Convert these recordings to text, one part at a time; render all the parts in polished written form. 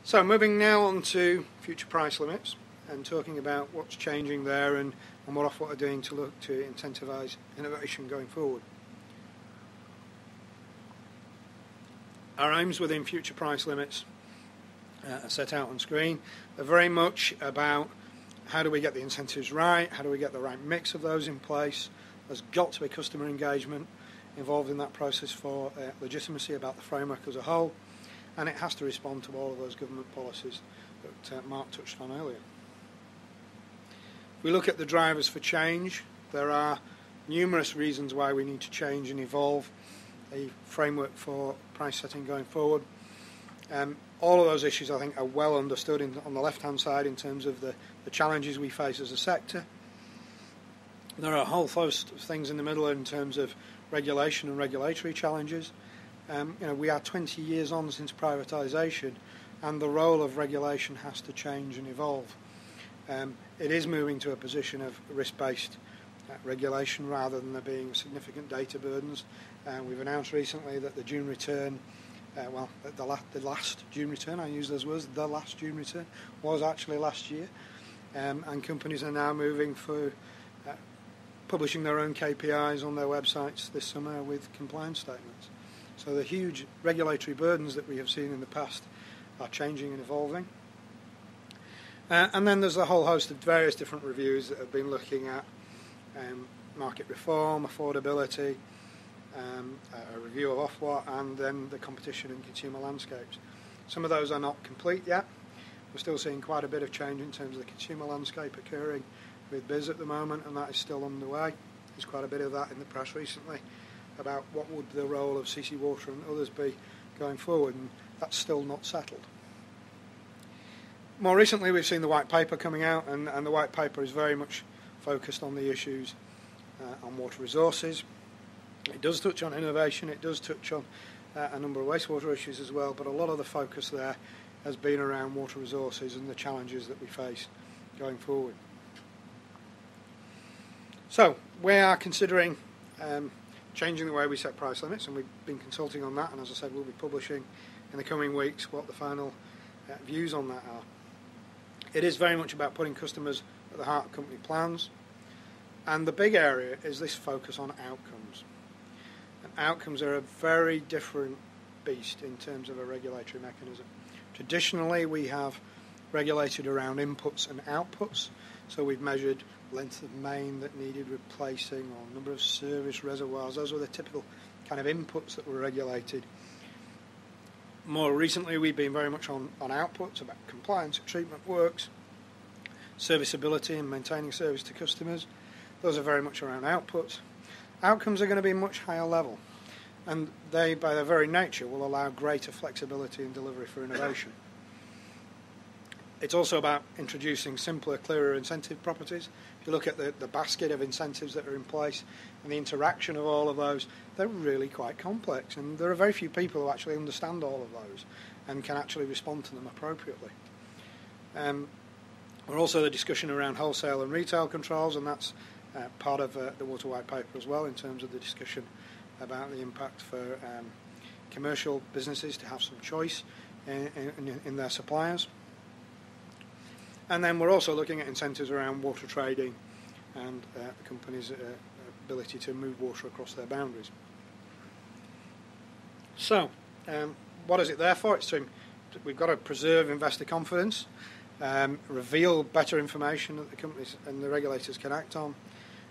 So moving now on to future price limits and talking about what's changing there and what Ofwat are doing to look to incentivise innovation going forward. Our aims within future price limits are set out on screen. They're very much about how do we get the incentives right, how do we get the right mix of those in place. There's got to be customer engagement involved in that process for legitimacy about the framework as a whole, and it has to respond to all of those government policies that Mark touched on earlier. If we look at the drivers for change, there are numerous reasons why we need to change and evolve a framework for price setting going forward. All of those issues I think are well understood on the left hand side in terms of the challenges we face as a sector. There are a whole host of things in the middle in terms of regulation and regulatory challenges. We are 20 years on since privatisation, and the role of regulation has to change and evolve. It is moving to a position of risk-based regulation rather than there being significant data burdens. We've announced recently that the June return, the last June return, I use those words, the last June return, was actually last year. And companies are now moving for publishing their own KPIs on their websites this summer with compliance statements. So the huge regulatory burdens that we have seen in the past are changing and evolving. And then there's a whole host of various different reviews that have been looking at market reform, affordability, a review of Ofwat, and then the competition and consumer landscapes. Some of those are not complete yet. We're still seeing quite a bit of change in terms of the consumer landscape occurring with BIS at the moment, and that is still underway. There's quite a bit of that in the press recently about what would the role of CC Water and others be going forward, and that's still not settled. More recently we've seen the white paper coming out, and the white paper is very much focused on the issues on water resources. It does touch on innovation, it does touch on a number of wastewater issues as well, but a lot of the focus there has been around water resources and the challenges that we face going forward. So we are considering changing the way we set price limits, and we've been consulting on that, and as I said, we'll be publishing in the coming weeks what the final views on that are. It is very much about putting customers at the heart of company plans, and the big area is this focus on outcomes. And outcomes are a very different beast in terms of a regulatory mechanism. Traditionally we have regulated around inputs and outputs, so we've measured length of main that needed replacing or number of service reservoirs. Those were the typical kind of inputs that were regulated. More recently we've been very much on outputs, about compliance of treatment works, serviceability and maintaining service to customers. Those are very much around outputs. Outcomes are going to be much higher level, and they by their very nature will allow greater flexibility in delivery for innovation. It's also about introducing simpler, clearer incentive properties. If you look at the basket of incentives that are in place and the interaction of all of those, they're really quite complex, and there are very few people who actually understand all of those and can actually respond to them appropriately. We're also the discussion around wholesale and retail controls, and that's part of the Water White Paper as well, in terms of the discussion about the impact for commercial businesses to have some choice in their suppliers. And then we're also looking at incentives around water trading and the company's ability to move water across their boundaries. So, what is it there for? We've got to preserve investor confidence, reveal better information that the companies and the regulators can act on,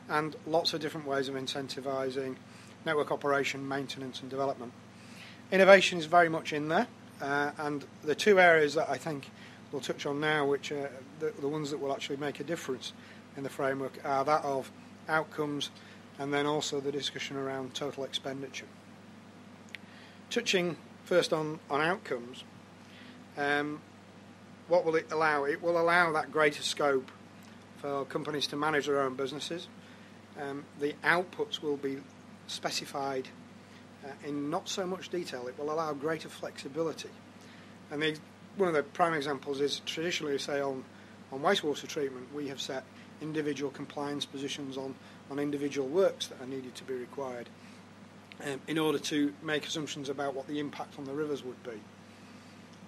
and lots of different ways of incentivising network operation, maintenance and development. Innovation is very much in there, and the two areas that I think we'll touch on now, which are the ones that will actually make a difference in the framework, are that of outcomes and then also the discussion around total expenditure. Touching first on outcomes, what will it allow? It will allow that greater scope for companies to manage their own businesses. The outputs will be specified in not so much detail. It will allow greater flexibility. And one of the prime examples is traditionally, say, on wastewater treatment, we have set individual compliance positions on individual works that are needed to be required in order to make assumptions about what the impact on the rivers would be.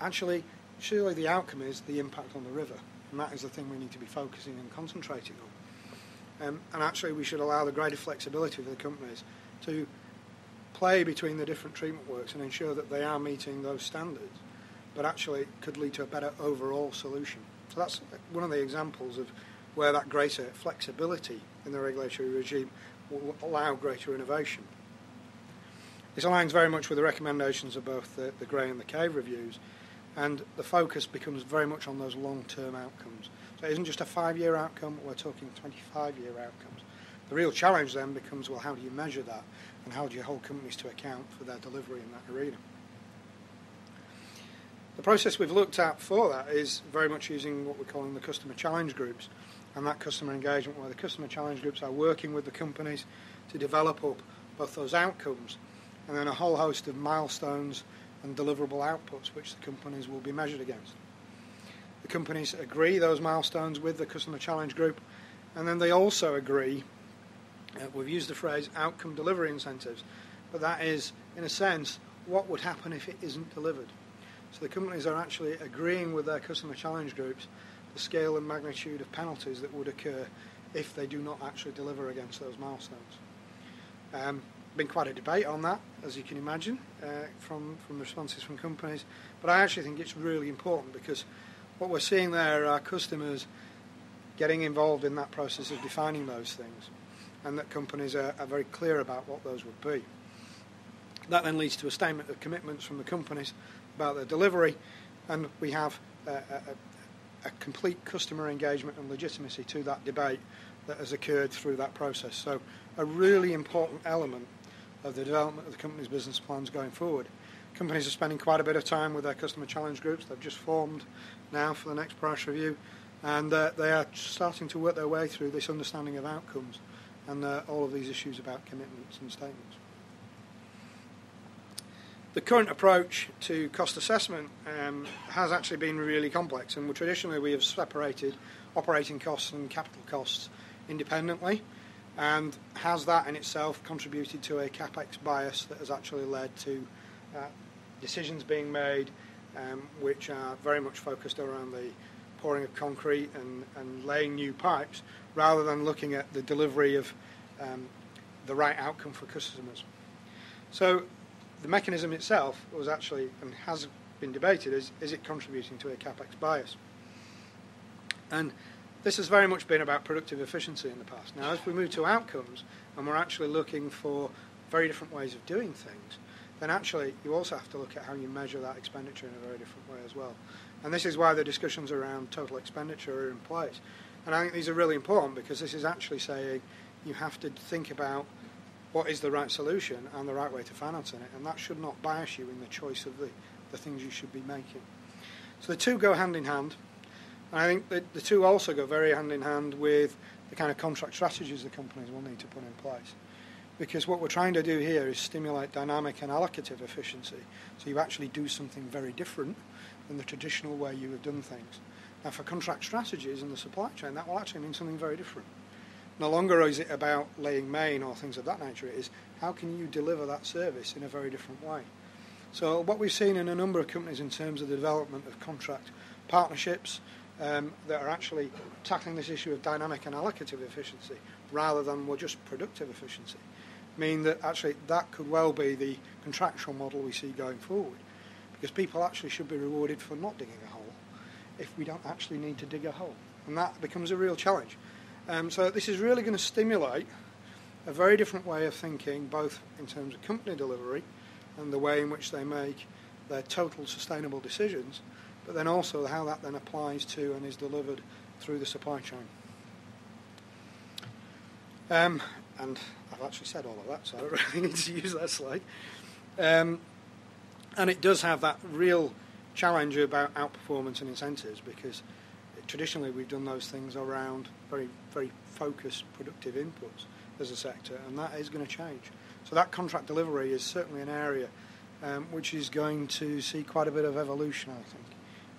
Actually, surely the outcome is the impact on the river, and that is the thing we need to be focusing and concentrating on. And actually we should allow the greater flexibility for the companies to play between the different treatment works and ensure that they are meeting those standards, but actually it could lead to a better overall solution. So that's one of the examples of where that greater flexibility in the regulatory regime will allow greater innovation. This aligns very much with the recommendations of both the Gray and the Cave reviews, and the focus becomes very much on those long-term outcomes. So it isn't just a 5-year outcome, we're talking 25-year outcomes. The real challenge then becomes, well, how do you measure that, and how do you hold companies to account for their delivery in that arena? The process we've looked at for that is very much using what we're calling the customer challenge groups, and that customer engagement where the customer challenge groups are working with the companies to develop up both those outcomes and then a whole host of milestones and deliverable outputs which the companies will be measured against. The companies agree those milestones with the customer challenge group, and then they also agree, we've used the phrase outcome delivery incentives, but that is, in a sense, what would happen if it isn't delivered. So the companies are actually agreeing with their customer challenge groups the scale and magnitude of penalties that would occur if they do not actually deliver against those milestones. Been quite a debate on that, as you can imagine, from responses from companies, but I actually think it's really important because what we're seeing there are customers getting involved in that process of defining those things, and that companies are very clear about what those would be. That then leads to a statement of commitments from the companies about their delivery, and we have a complete customer engagement and legitimacy to that debate that has occurred through that process. So a really important element of the development of the company's business plans going forward. Companies are spending quite a bit of time with their customer challenge groups. They've just formed now for the next price review, and they are starting to work their way through this understanding of outcomes and all of these issues about commitments and statements. The current approach to cost assessment has actually been really complex, and traditionally we have separated operating costs and capital costs independently, and has that in itself contributed to a capex bias that has actually led to decisions being made which are very much focused around the pouring of concrete and laying new pipes, rather than looking at the delivery of the right outcome for customers. So the mechanism itself was actually, and has been debated, is it contributing to a capex bias? And this has very much been about productive efficiency in the past. Now, as we move to outcomes, and we're actually looking for very different ways of doing things, then actually you also have to look at how you measure that expenditure in a very different way as well. And this is why the discussions around total expenditure are in place. And I think these are really important, because this is actually saying you have to think about what is the right solution and the right way to finance it, and that should not bias you in the choice of the things you should be making. So the two go hand in hand, and I think that the two also go very hand in hand with the kind of contract strategies the companies will need to put in place. Because what we're trying to do here is stimulate dynamic and allocative efficiency, so you actually do something very different than the traditional way you have done things. Now, for contract strategies in the supply chain, that will actually mean something very different. No longer is it about laying main or things of that nature. It is how can you deliver that service in a very different way. So what we've seen in a number of companies in terms of the development of contract partnerships that are actually tackling this issue of dynamic and allocative efficiency rather than just productive efficiency mean that actually that could well be the contractual model we see going forward, because people actually should be rewarded for not digging a hole if we don't actually need to dig a hole, and that becomes a real challenge. So this is really going to stimulate a very different way of thinking, both in terms of company delivery and the way in which they make their total sustainable decisions, but then also how that then applies to and is delivered through the supply chain. And I've actually said all of that, so I don't really need to use that slide. And it does have that real challenge about outperformance and incentives, because traditionally we've done those things around very, very focused productive inputs as a sector, and that is going to change. So that contract delivery is certainly an area which is going to see quite a bit of evolution, I think,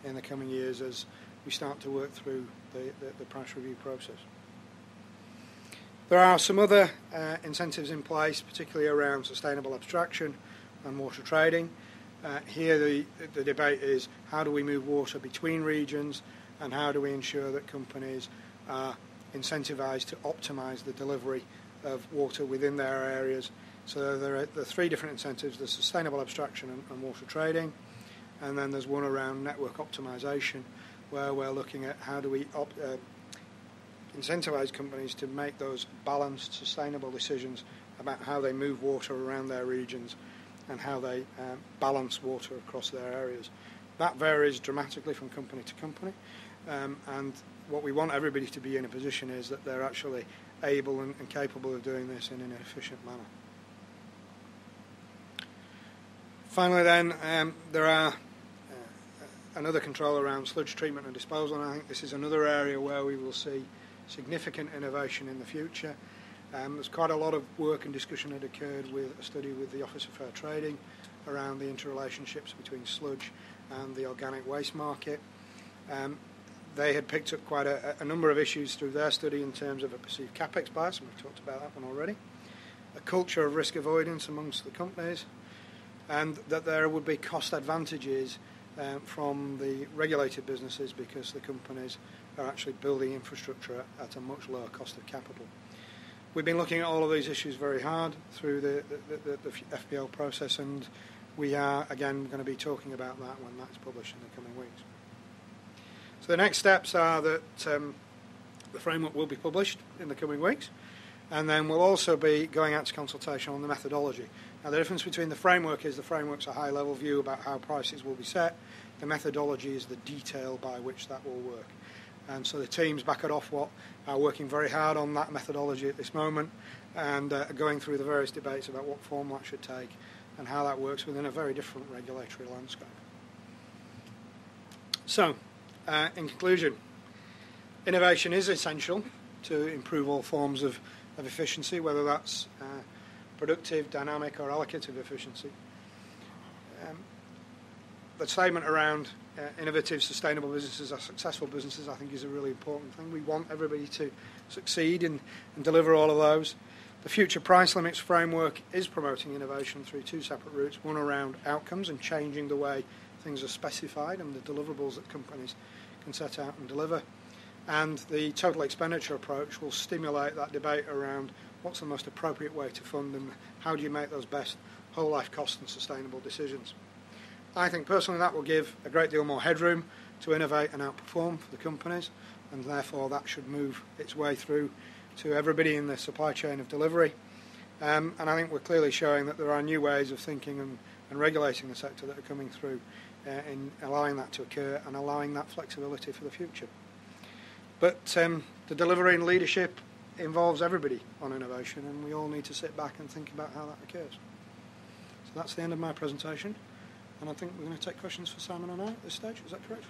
in the coming years as we start to work through the price review process. There are some other incentives in place, particularly around sustainable abstraction and water trading. Here the debate is how do we move water between regions, and how do we ensure that companies are incentivised to optimise the delivery of water within their areas. So there are the three different incentives: there's sustainable abstraction and water trading, and then there's one around network optimisation, where we're looking at how do we incentivise companies to make those balanced, sustainable decisions about how they move water around their regions and how they balance water across their areas. That varies dramatically from company to company, and what we want everybody to be in a position is that they're actually able and capable of doing this in an efficient manner. Finally then, there are another control around sludge treatment and disposal, and I think this is another area where we will see significant innovation in the future. There's quite a lot of work and discussion that occurred with a study with the Office of Fair Trading around the interrelationships between sludge and the organic waste market. They had picked up quite a number of issues through their study in terms of a perceived capex bias, and we've talked about that one already, a culture of risk avoidance amongst the companies, and that there would be cost advantages from the regulated businesses because the companies are actually building infrastructure at a much lower cost of capital. We've been looking at all of these issues very hard through the FPL process, and we are again going to be talking about that when that's published in the coming weeks. So the next steps are that the framework will be published in the coming weeks, and then we'll also be going out to consultation on the methodology. Now the difference between the framework is the framework's a high-level view about how prices will be set. The methodology is the detail by which that will work. And so the teams back at Ofwat are working very hard on that methodology at this moment, and going through the various debates about what form that should take and how that works within a very different regulatory landscape. So, in conclusion, innovation is essential to improve all forms of efficiency, whether that's productive, dynamic or allocative efficiency. The statement around innovative, sustainable businesses are successful businesses, I think, is a really important thing. We want everybody to succeed and deliver all of those. The Future Price Limits framework is promoting innovation through two separate routes, one around outcomes and changing the way things are specified and the deliverables that companies can set out and deliver. And the total expenditure approach will stimulate that debate around what's the most appropriate way to fund and how do you make those best whole life cost and sustainable decisions. I think personally that will give a great deal more headroom to innovate and outperform for the companies, and therefore that should move its way through to everybody in the supply chain of delivery. And I think we're clearly showing that there are new ways of thinking and regulating the sector that are coming through in allowing that to occur and allowing that flexibility for the future. But the delivery and leadership involves everybody on innovation, and we all need to sit back and think about how that occurs. So that's the end of my presentation. And I think we're going to take questions for Simon and I at this stage. Is that correct?